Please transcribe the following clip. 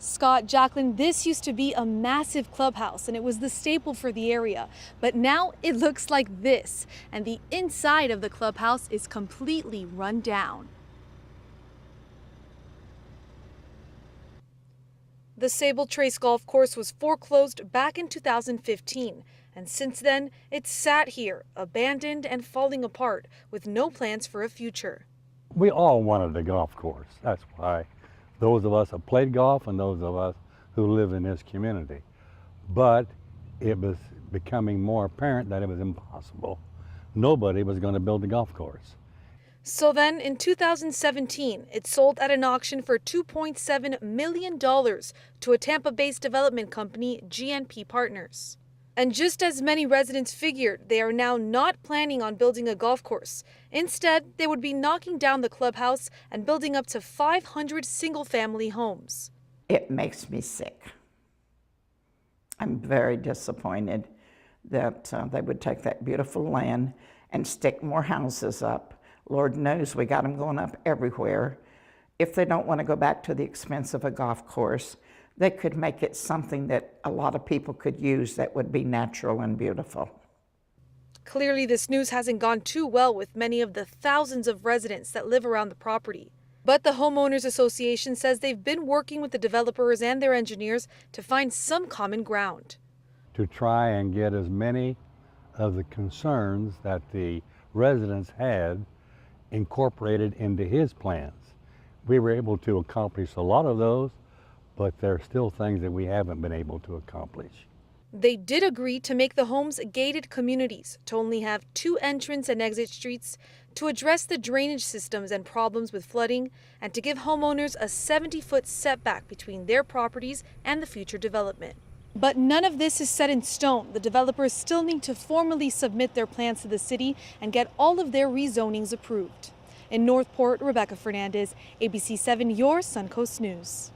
Scott, Jacqueline, this used to be a massive clubhouse and it was the staple for the area. But now it looks like this, and the inside of the clubhouse is completely run down. The Sabal Trace Golf Course was foreclosed back in 2015, and since then it's sat here, abandoned and falling apart, with no plans for a future. We all wanted a golf course. That's why those of us that played golf and those of us who live in this community. But it was becoming more apparent that it was impossible. Nobody was going to build a golf course. So then, in 2017, it sold at an auction for $2.7 million to a Tampa-based development company, GNP Partners. And just as many residents figured, they are now not planning on building a golf course. Instead, they would be knocking down the clubhouse and building up to 500 single-family homes. It makes me sick. I'm very disappointed that they would take that beautiful land and stick more houses up. Lord knows we got them going up everywhere. If they don't want to go back to the expense of a golf course, they could make it something that a lot of people could use that would be natural and beautiful. Clearly, this news hasn't gone too well with many of the thousands of residents that live around the property. But the Homeowners Association says they've been working with the developers and their engineers to find some common ground. To try and get as many of the concerns that the residents had incorporated into his plans. We were able to accomplish a lot of those, but there are still things that we haven't been able to accomplish. They did agree to make the homes gated communities, to only have 2 entrance and exit streets, to address the drainage systems and problems with flooding, and to give homeowners a 70-foot setback between their properties and the future development. But none of this is set in stone. The developers still need to formally submit their plans to the city and get all of their rezonings approved. In Northport, Rebecca Fernandez, ABC 7, your Suncoast News.